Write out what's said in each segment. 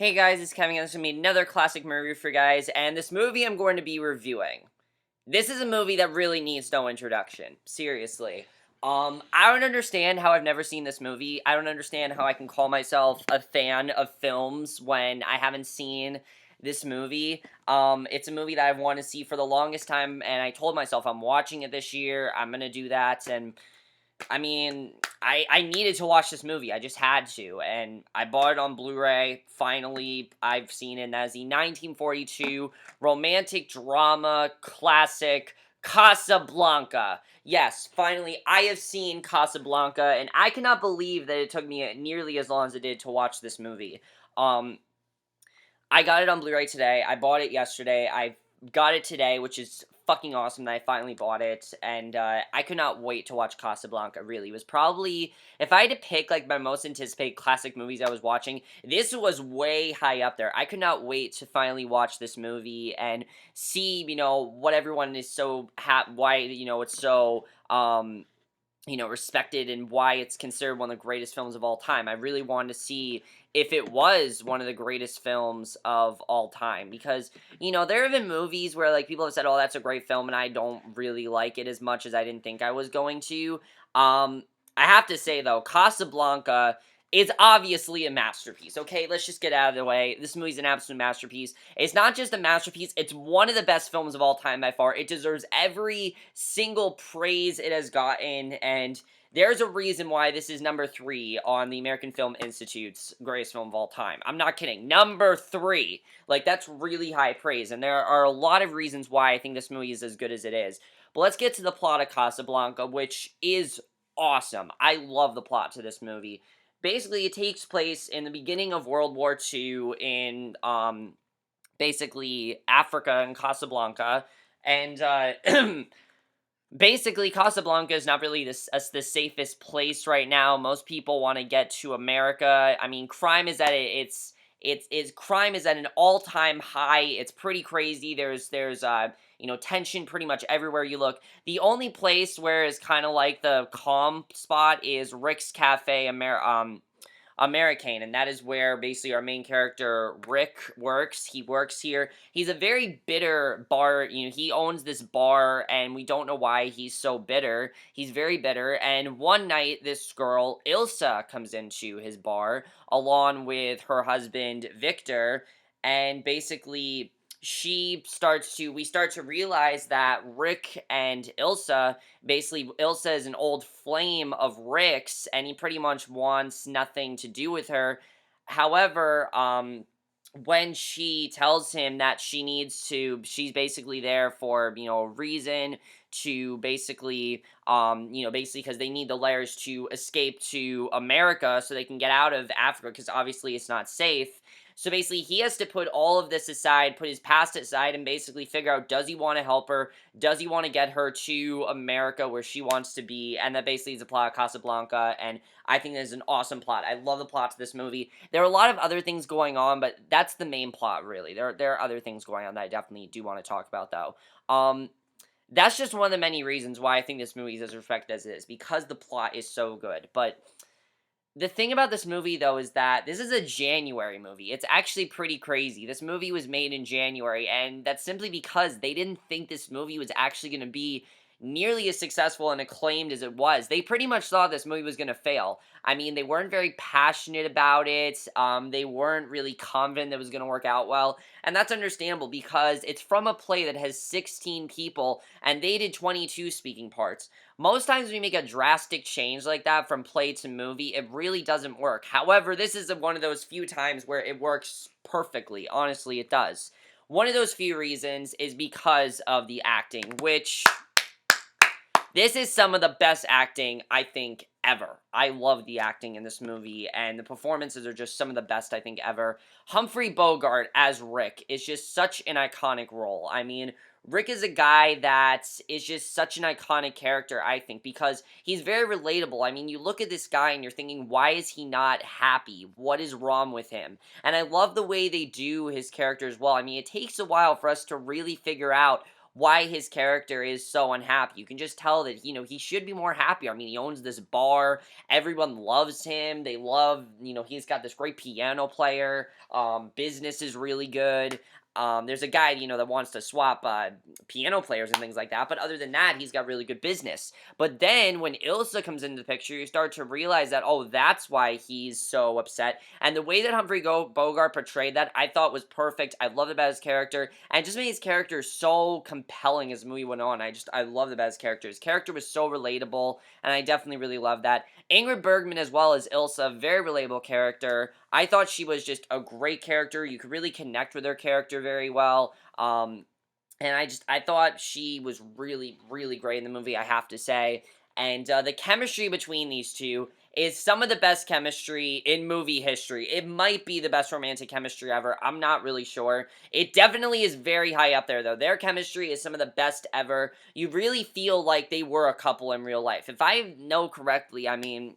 Hey guys, it's Kevin. This is going to be another classic movie review for you guys, and this movie I'm going to be reviewing. This is a movie that really needs no introduction. Seriously. I don't understand how I've never seen this movie. I don't understand how I can call myself a fan of films when I haven't seen this movie. It's a movie that I've wanted to see for the longest time, and I told myself I'm watching it this year. I'm going to do that, and I mean, I needed to watch this movie. I just had to, and I bought it on Blu-ray. Finally, I've seen it as the 1942 romantic drama classic Casablanca. Yes, finally, I have seen Casablanca, and I cannot believe that it took me nearly as long as it did to watch this movie. Um, I got it on Blu-ray today. I bought it yesterday. I got it today, which is fucking awesome that I finally bought it, and I could not wait to watch Casablanca, really. It was probably, if I had to pick, like, my most anticipated classic movies I was watching, this was way high up there. I could not wait to finally watch this movie and see, what everyone is so why, it's so, respected and why it's considered one of the greatest films of all time. I really wanted to see if it was one of the greatest films of all time because, there have been movies where, like, people have said, oh, that's a great film, and I don't really like it as much as I didn't think I was going to. I have to say, though, Casablanca is obviously a masterpiece, okay? Let's just get out of the way. This movie's an absolute masterpiece. It's not just a masterpiece, it's one of the best films of all time by far. It deserves every single praise it has gotten, and there's a reason why this is number 3 on the American Film Institute's greatest film of all time. I'm not kidding. Number 3. Like, that's really high praise, and there are a lot of reasons why I think this movie is as good as it is. But let's get to the plot of Casablanca, which is awesome. I love the plot to this movie. Basically, it takes place in the beginning of World War II in, basically, Africa and Casablanca, and, basically, Casablanca is not really the safest place right now. Most people want to get to America. I mean, crime is at crime is at an all-time high. It's pretty crazy. There's tension pretty much everywhere you look. The only place where is kind of like the calm spot is Rick's Cafe American, and that is where basically our main character Rick works. He works here. He's a very bitter bar, he owns this bar, and we don't know why he's so bitter. He's very bitter, and one night this girl, Ilsa, comes into his bar along with her husband, Victor, and basically we start to realize that Rick and Ilsa, basically Ilsa is an old flame of Rick's, and he pretty much wants nothing to do with her. However, when she tells him that she's basically there for, a reason to basically because they need the letters to escape to America so they can get out of Africa, because obviously it's not safe. So basically, he has to put all of this aside, put his past aside, and basically figure out, does he want to help her? Does he want to get her to America where she wants to be? And that basically is the plot of Casablanca, and I think this is an awesome plot. I love the plot to this movie. There are a lot of other things going on, but that's the main plot, really. There are other things going on that I definitely do want to talk about, though. That's just one of the many reasons why I think this movie is as respected as it is, because the plot is so good. But the thing about this movie, though, is that this is a January movie. It's actually pretty crazy. This movie was made in January, and that's simply because they didn't think this movie was actually going to be nearly as successful and acclaimed as it was. They pretty much thought this movie was going to fail. I mean, they weren't very passionate about it. They weren't really confident that it was going to work out well, and that's understandable because it's from a play that has 16 people, and they did 22 speaking parts. Most times when you make a drastic change like that from play to movie, it really doesn't work. However, this is one of those few times where it works perfectly. Honestly, it does. One of those few reasons is because of the acting, which this is some of the best acting, I think, ever. I love the acting in this movie, and the performances are just some of the best, I think, ever. Humphrey Bogart as Rick is just such an iconic role. I mean, Rick is a guy that is just such an iconic character, I think, because he's very relatable. I mean, you look at this guy and you're thinking, why is he not happy? What is wrong with him? And I love the way they do his character as well. I mean, it takes a while for us to really figure out why his character is so unhappy. You can just tell that, he should be more happy. I mean, he owns this bar. Everyone loves him. They love, he's got this great piano player. Business is really good. There's a guy, that wants to swap piano players and things like that. But other than that, he's got really good business. But then when Ilsa comes into the picture, you start to realize that, oh, that's why he's so upset. And the way that Humphrey Bogart portrayed that, I thought was perfect. I loved about his character. And it just made his character so compelling as the movie went on. I loved about his character. His character was so relatable. And I definitely really loved that. Ingrid Bergman as well as Ilsa, very relatable character. I thought she was just a great character. You could really connect with her character very well. And I thought she was really, really great in the movie, I have to say. And the chemistry between these two is some of the best chemistry in movie history. It might be the best romantic chemistry ever. I'm not really sure. It definitely is very high up there, though. Their chemistry is some of the best ever. You really feel like they were a couple in real life. If I know correctly, I mean,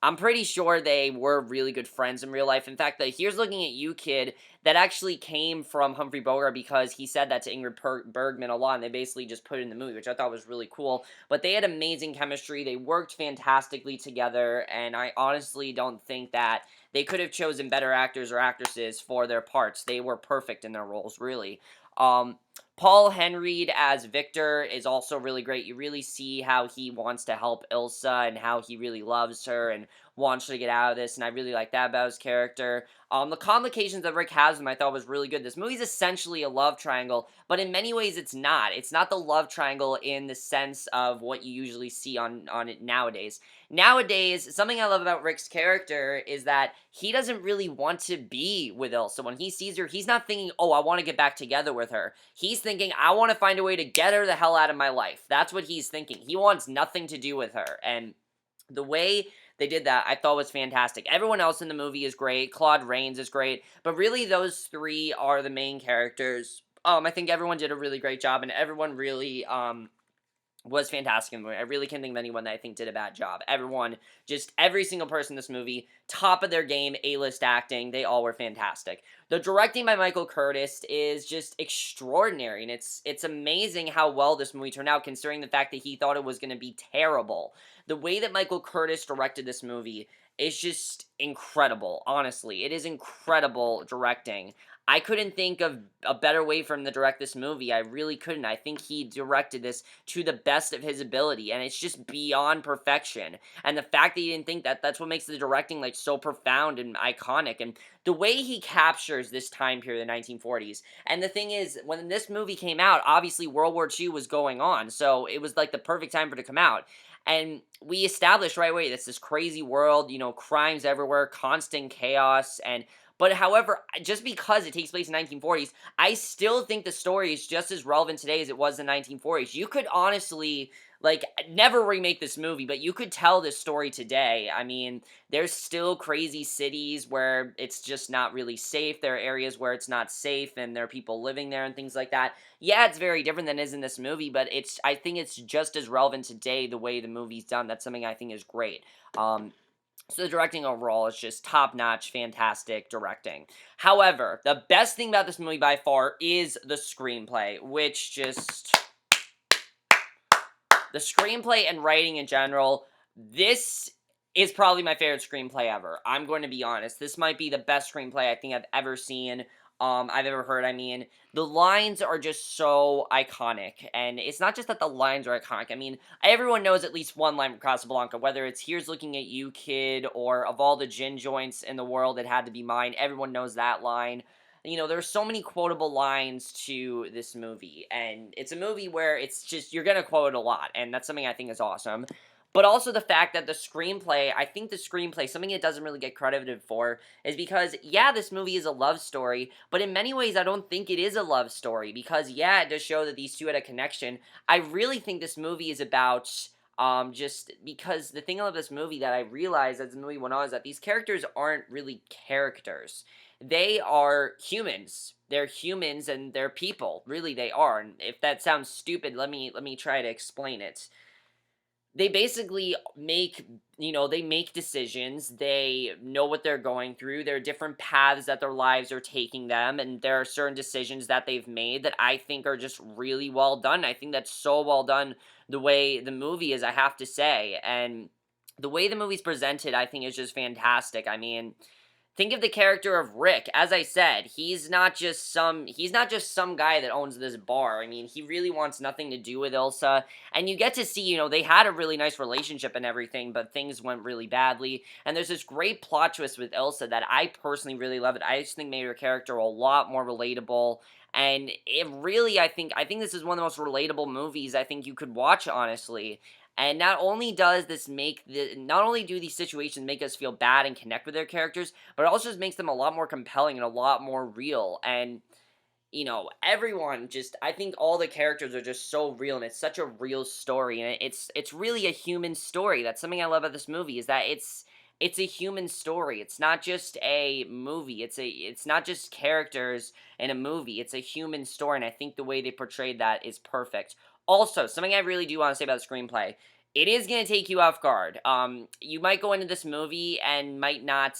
I'm pretty sure they were really good friends in real life. In fact, the Here's Looking at You kid, that actually came from Humphrey Bogart because he said that to Ingrid Bergman a lot, and they basically just put it in the movie, which I thought was really cool. But they had amazing chemistry. They worked fantastically together, and I honestly don't think that they could have chosen better actors or actresses for their parts. They were perfect in their roles, really. Um, Paul Henreid as Victor is also really great. You really see how he wants to help Ilsa and how he really loves her and wants her to get out of this, and I really like that about his character. The complications that Rick has with him I thought was really good. This movie's essentially a love triangle, but in many ways it's not. It's not the love triangle in the sense of what you usually see on it nowadays. Nowadays, something I love about Rick's character is that he doesn't really want to be with Ilsa. When he sees her, he's not thinking, oh, I want to get back together with her. He's thinking, I want to find a way to get her the hell out of my life. That's what he's thinking. He wants nothing to do with her. And the way they did that, I thought was fantastic. Everyone else in the movie is great. Claude Rains is great. But really, those three are the main characters. I think everyone did a really great job, and everyone really, was fantastic in the movie. I really can't think of anyone that I think did a bad job. Everyone, just every single person in this movie, top of their game, A-list acting, they all were fantastic. The directing by Michael Curtis is just extraordinary, and it's amazing how well this movie turned out, considering the fact that he thought it was going to be terrible. The way that Michael Curtis directed this movie is just incredible, honestly. It is incredible directing. I couldn't think of a better way for him to direct this movie. I really couldn't. I think he directed this to the best of his ability, and it's just beyond perfection. And the fact that he didn't think that, that's what makes the directing, like, so profound and iconic. And the way he captures this time period, the 1940s. And the thing is, when this movie came out, obviously World War II was going on, so it was, like, the perfect time for it to come out. And we established right away that's this crazy world, crimes everywhere, constant chaos, and but however, just because it takes place in 1940s, I still think the story is just as relevant today as it was in the 1940s. You could honestly, like, never remake this movie, but you could tell this story today. I mean, there's still crazy cities where it's just not really safe. There are areas where it's not safe, and there are people living there and things like that. Yeah, it's very different than it is in this movie, but I think it's just as relevant today the way the movie's done. That's something I think is great. So the directing overall is just top-notch, fantastic directing. However, the best thing about this movie by far is the screenplay, which just... The screenplay and writing in general, this is probably my favorite screenplay ever. I'm going to be honest. This might be the best screenplay I think I've ever seen. I've ever heard. I mean, the lines are just so iconic, and it's not just that the lines are iconic. I mean, everyone knows at least one line from Casablanca, whether it's "Here's Looking at You, Kid," or "Of all the gin joints in the world, it had to be mine." Everyone knows that line. There's so many quotable lines to this movie, and it's a movie where it's just, you're gonna quote it a lot, and that's something I think is awesome. But also the fact that the screenplay, I think the screenplay, something it doesn't really get credited for, is because, yeah, this movie is a love story, but in many ways I don't think it is a love story, because, yeah, it does show that these two had a connection. I really think this movie is about, just because the thing about this movie that I realized as the movie went on is that these characters aren't really characters. They are humans. They're humans and they're people. Really, they are. And if that sounds stupid, let me try to explain it. they basically make, they make decisions. They know what they're going through. There are different paths that their lives are taking them, and there are certain decisions that they've made that I think are just really well done. I think that's so well done the way the movie is, I have to say. And the way the movie's presented, I think, is just fantastic. I mean, think of the character of Rick. As I said, he's not just some guy that owns this bar. I mean, he really wants nothing to do with Ilsa, and you get to see, they had a really nice relationship and everything, but things went really badly. And there's this great plot twist with Ilsa that I personally really love it. I just think made her character a lot more relatable. And it really, I think this is one of the most relatable movies I think you could watch, honestly. And not only do these situations make us feel bad and connect with their characters, but it also just makes them a lot more compelling and a lot more real. And everyone just, I think all the characters are just so real, and it's such a real story, and it's really a human story. That's something I love about this movie, is that it's a human story. It's not just a movie. It's not just characters in a movie. It's a human story, and I think the way they portrayed that is perfect. Also, something I really do want to say about the screenplay, it is going to take you off guard. You might go into this movie and might not,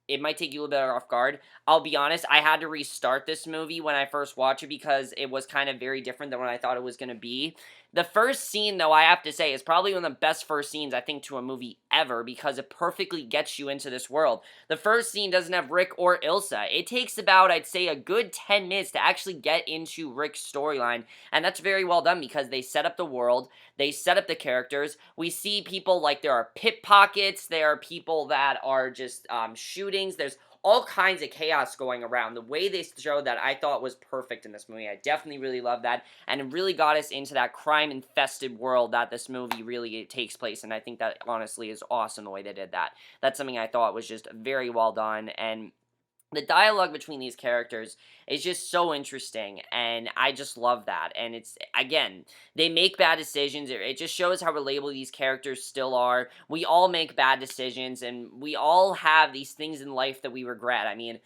it might take you a little bit off guard. I'll be honest, I had to restart this movie when I first watched it because it was kind of very different than what I thought it was going to be. The first scene, though, I have to say, is probably one of the best first scenes, I think, to a movie ever, because it perfectly gets you into this world. The first scene doesn't have Rick or Ilsa. It takes about, I'd say, a good 10 minutes to actually get into Rick's storyline, and that's very well done because they set up the world, they set up the characters. We see people like there are pickpockets, there are people that are just shootings, there's all kinds of chaos going around. The way they showed that, I thought, was perfect in this movie. I definitely really love that, and it really got us into that crime-infested world that this movie really takes place, and I think that, honestly, is awesome the way they did that. That's something I thought was just very well done, and the dialogue between these characters is just so interesting, and I just love that. And it's, again, they make bad decisions. It just shows how relatable these characters still are. We all make bad decisions, and we all have these things in life that we regret. I mean,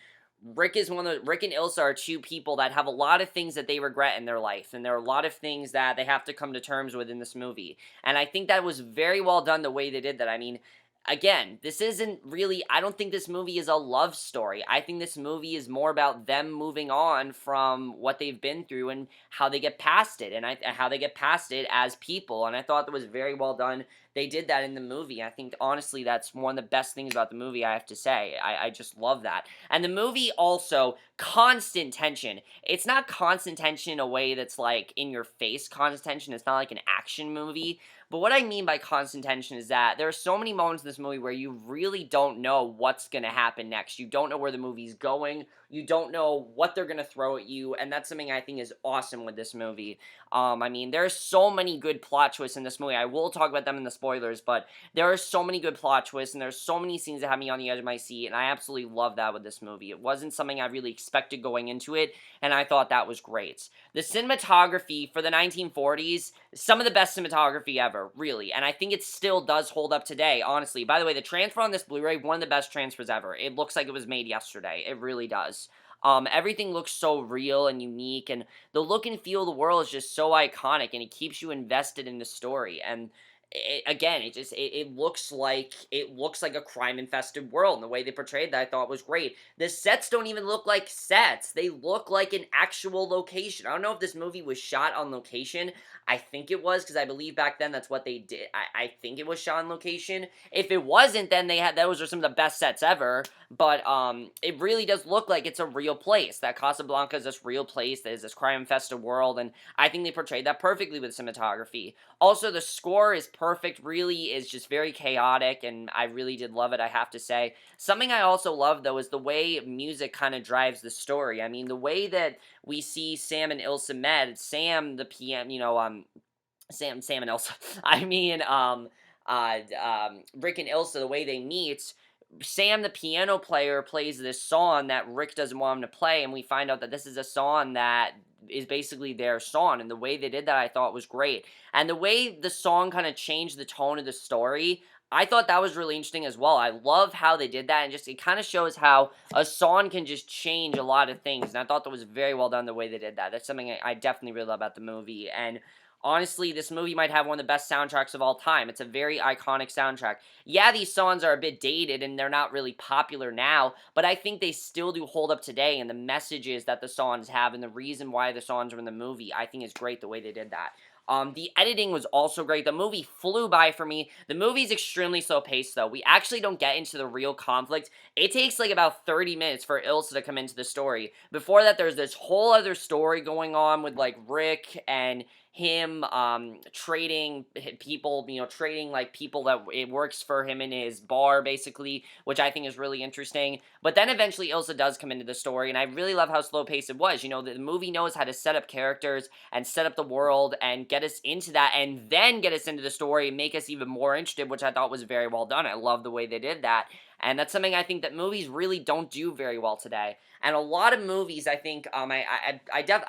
Rick and Ilsa are two people that have a lot of things that they regret in their life, and there are a lot of things that they have to come to terms with in this movie. And I think that was very well done the way they did that. I mean, again, this isn't really, I don't think this movie is a love story. I think this movie is more about them moving on from what they've been through and how they get past it, and how they get past it as people. And I thought that was very well done. They did that in the movie. I think, honestly, that's one of the best things about the movie, I have to say. I just love that. And the movie also, constant tension. It's not constant tension in a way that's like in your face constant tension. It's not like an action movie. But what I mean by constant tension is that there are so many moments in this movie where you really don't know what's going to happen next. You don't know where the movie's going. You don't know what they're going to throw at you. And that's something I think is awesome with this movie. I mean, there's so many good plot twists in this movie. I will talk about them in the spoilers, but there are so many good plot twists, and there's so many scenes that have me on the edge of my seat, and I absolutely love that with this movie. It wasn't something I really expected going into it, and I thought that was great. The cinematography for the 1940s, some of the best cinematography ever, really, and I think it still does hold up today, honestly. By the way, the transfer on this Blu-ray, one of the best transfers ever. It looks like it was made yesterday. It really does. Everything looks so real and unique, and the look and feel of the world is just so iconic, and it keeps you invested in the story. And again, it looks like a crime infested world, and the way they portrayed that I thought was great. The sets don't even look like sets. They look like an actual location. I don't know if this movie was shot on location. I think it was, because I believe back then that's what they did. I think it was shot on location. If it wasn't, then those are some of the best sets ever. But it really does look like it's a real place. That Casablanca is this real place. There's this crime-infested world, and I think they portrayed that perfectly with cinematography. Also, the score is perfect, really is just very chaotic, and I really did love it, I have to say. Something I also love, though, is the way music kind of drives the story. I mean, the way that we see Sam and Ilsa met, Sam, the PM, Sam and Ilsa, I mean, Rick and Ilsa, the way they meet, Sam, the piano player, plays this song that Rick doesn't want him to play, and we find out that this is a song that is basically their song, and the way they did that I thought was great. And the way the song kind of changed the tone of the story, I thought that was really interesting as well. I love how they did that, and just it kind of shows how a song can just change a lot of things, and I thought that was very well done the way they did that. That's something I definitely really love about the movie. And honestly, this movie might have one of the best soundtracks of all time. It's a very iconic soundtrack. Yeah, these songs are a bit dated and they're not really popular now, but I think they still do hold up today, and the messages that the songs have and the reason why the songs are in the movie, I think is great the way they did that. The editing was also great. The movie flew by for me. The movie's extremely slow paced, though. We actually don't get into the real conflict. It takes like about 30 minutes for Ilsa to come into the story. Before that, there's this whole other story going on with like Rick and him trading people, trading like people that it works for him in his bar, basically, which I think is really interesting. But then eventually Ilsa does come into the story, and I really love how slow paced it was. The movie knows how to set up characters and set up the world and get us into that, and then get us into the story and make us even more interested, which I thought was very well done. I love the way they did that. And that's something I think that movies really don't do very well today. And a lot of movies, I think, I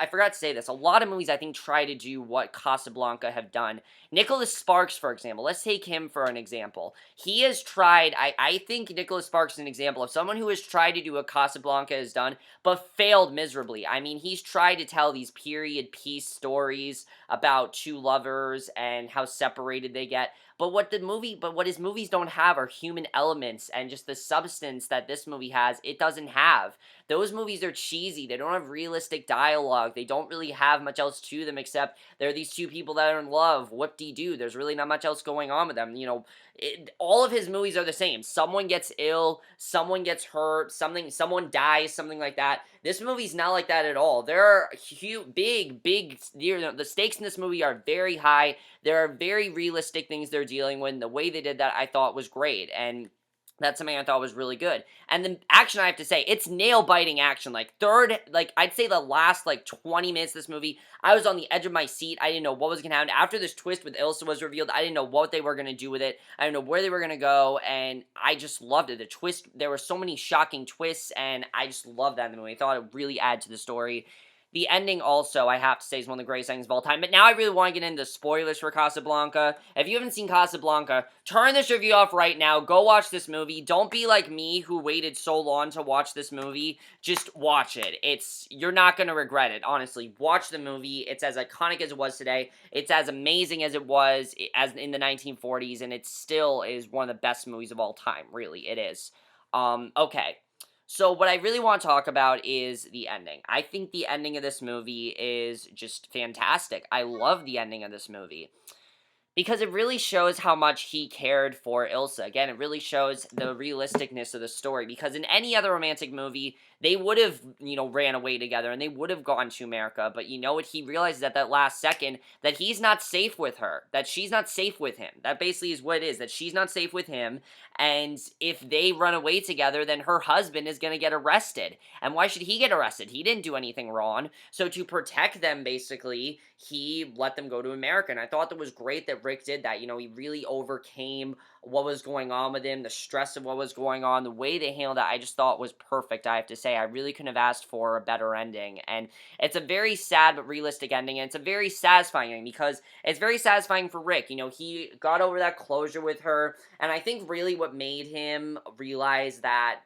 forgot to say this. A lot of movies, I think, try to do what Casablanca have done. Nicholas Sparks, for example. Let's take him for an example. He has tried. I think Nicholas Sparks is an example of someone who has tried to do what Casablanca has done, but failed miserably. I mean, he's tried to tell these period piece stories about two lovers and how separated they get. But what his movies don't have are human elements and just the substance that this movie has. It doesn't have. Those movies are cheesy. They don't have realistic dialogue. They don't really have much else to them except there are these two people that are in love. Whoop-de-doo. There's really not much else going on with them. All of his movies are the same. Someone gets ill, someone gets hurt, someone dies, something like that. This movie's not like that at all. There are big, the stakes in this movie are very high. There are very realistic things they're dealing with, and the way they did that I thought was great, and that's something I thought was really good. And the action, I have to say, it's nail-biting action. I'd say the last, 20 minutes of this movie, I was on the edge of my seat. I didn't know what was going to happen. After this twist with Ilsa was revealed, I didn't know what they were going to do with it. I didn't know where they were going to go, and I just loved it. There were so many shocking twists, and I just loved that in the movie. I thought it would really add to the story. The ending also, I have to say, is one of the greatest endings of all time. But now I really want to get into spoilers for Casablanca. If you haven't seen Casablanca, turn this review off right now. Go watch this movie. Don't be like me, who waited so long to watch this movie. Just watch it. You're not going to regret it, honestly. Watch the movie. It's as iconic as it was today. It's as amazing as it was as in the 1940s, and it still is one of the best movies of all time. Really, it is. Okay. So what I really want to talk about is the ending. I think the ending of this movie is just fantastic. I love the ending of this movie because it really shows how much he cared for Ilsa. Again, it really shows the realisticness of the story, because in any other romantic movie, they would have, ran away together and they would have gone to America. But you know what? He realizes at that last second that he's not safe with her, that she's not safe with him. That basically is what it is, that she's not safe with him. And if they run away together, then her husband is going to get arrested. And why should he get arrested? He didn't do anything wrong. So to protect them, basically, he let them go to America. And I thought that was great that Rick did that. He really overcame what was going on with him, the stress of what was going on, the way they handled it, I just thought was perfect, I have to say. I really couldn't have asked for a better ending. And it's a very sad but realistic ending, and it's a very satisfying ending, because it's very satisfying for Rick. He got over that closure with her, and I think really what made him realize that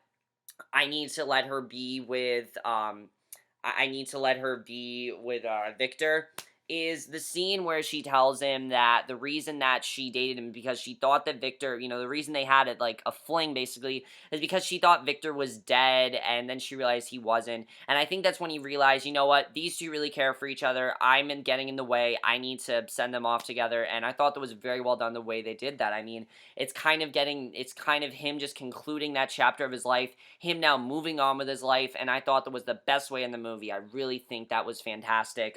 I need to let her be with, I need to let her be with, Victor, is the scene where she tells him that the reason that she dated him, because she thought that Victor, the reason they had it, like, a fling, basically, is because she thought Victor was dead, and then she realized he wasn't. And I think that's when he realized, you know what, these two really care for each other. I'm getting in the way. I need to send them off together. And I thought that was very well done the way they did that. I mean, it's kind of him just concluding that chapter of his life, him now moving on with his life, and I thought that was the best way in the movie. I really think that was fantastic.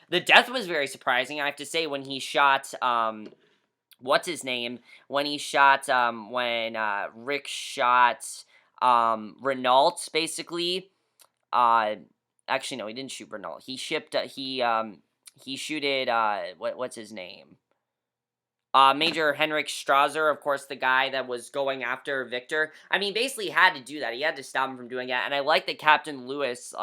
The death was very surprising, I have to say, when he shot, what's his name? When Rick shot, Renault, basically. Actually, no, he didn't shoot Renault. He shooted, what's his name? Major Henrik Strasser, of course, the guy that was going after Victor. I mean, basically, he had to do that. He had to stop him from doing that. And I like that Captain Lewis,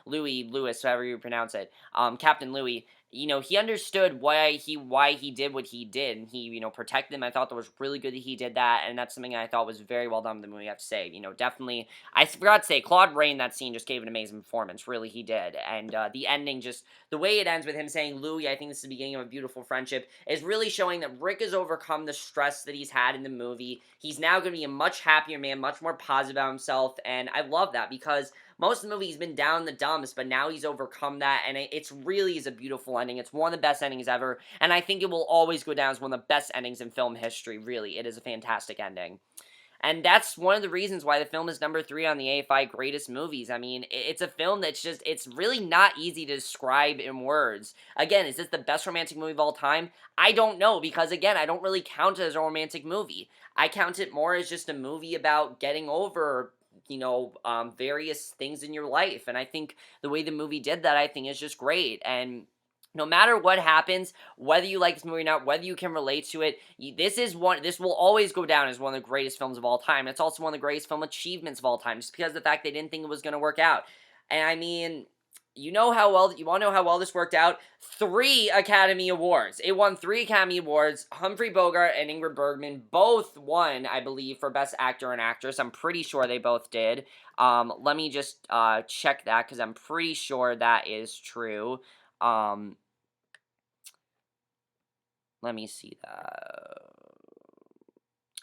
Louis Lewis, however you pronounce it, Captain Louis, he understood why he did what he did, and he, protected them. I thought that was really good that he did that, and that's something I thought was very well done in the movie, I have to say. Definitely, I forgot to say, Claude Rain, that scene, just gave an amazing performance. Really, he did. And the ending, just the way it ends with him saying, Louis, I think this is the beginning of a beautiful friendship, is really showing that Rick has overcome the stress that he's had in the movie. He's now going to be a much happier man, much more positive about himself, and I love that because most of the movie he's been down in the dumps, but now he's overcome that, and it's really is a beautiful ending. It's one of the best endings ever, and I think it will always go down as one of the best endings in film history. Really, it is a fantastic ending. And that's one of the reasons why the film is number 3 on the AFI greatest movies. I mean, it's a film that's just, it's really not easy to describe in words. Again, is this the best romantic movie of all time? I don't know, because again, I don't really count it as a romantic movie. I count it more as just a movie about getting over, various things in your life. And I think the way the movie did that, I think is just great. And no matter what happens, whether you like this movie or not, whether you can relate to it, this will always go down as one of the greatest films of all time. It's also one of the greatest film achievements of all time, just because of the fact they didn't think it was going to work out. And I mean, you want to know how well this worked out? 3 Academy Awards. It won 3 Academy Awards. Humphrey Bogart and Ingrid Bergman both won, I believe, for Best Actor and Actress. I'm pretty sure they both did. Let me just check that, because I'm pretty sure that is true. Let me see that.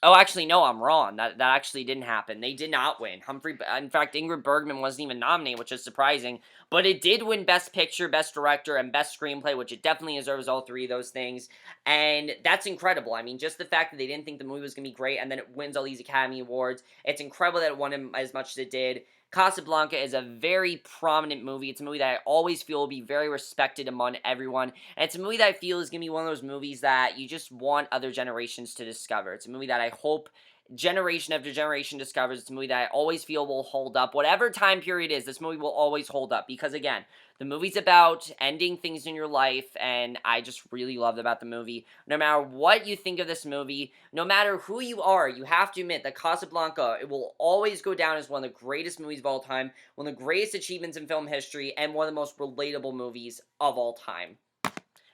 Oh, actually, no, I'm wrong. That actually didn't happen. They did not win. In fact, Ingrid Bergman wasn't even nominated, which is surprising. But it did win Best Picture, Best Director, and Best Screenplay, which it definitely deserves all 3 of those things. And that's incredible. I mean, just the fact that they didn't think the movie was going to be great, and then it wins all these Academy Awards. It's incredible that it won as much as it did. Casablanca is a very prominent movie. It's a movie that I always feel will be very respected among everyone. And it's a movie that I feel is going to be one of those movies that you just want other generations to discover. It's a movie that I hope generation after generation discovers. It's a movie that I always feel will hold up. Whatever time period is, this movie will always hold up. Because again, the movie's about ending things in your life, and I just really loved about the movie. No matter what you think of this movie, no matter who you are, you have to admit that Casablanca, it will always go down as one of the greatest movies of all time, one of the greatest achievements in film history, and one of the most relatable movies of all time.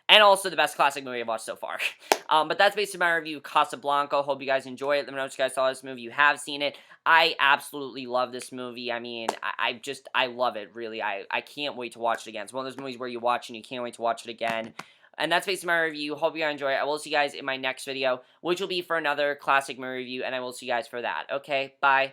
And also the best classic movie I've watched so far. But that's basically my review of Casablanca. Hope you guys enjoy it. Let me know what you guys saw of this movie. You have seen it. I absolutely love this movie. I mean, I love it, really. I can't wait to watch it again. It's one of those movies where you watch and you can't wait to watch it again. And that's basically my review. Hope you guys enjoy it. I will see you guys in my next video, which will be for another classic movie review, and I will see you guys for that. Okay, bye.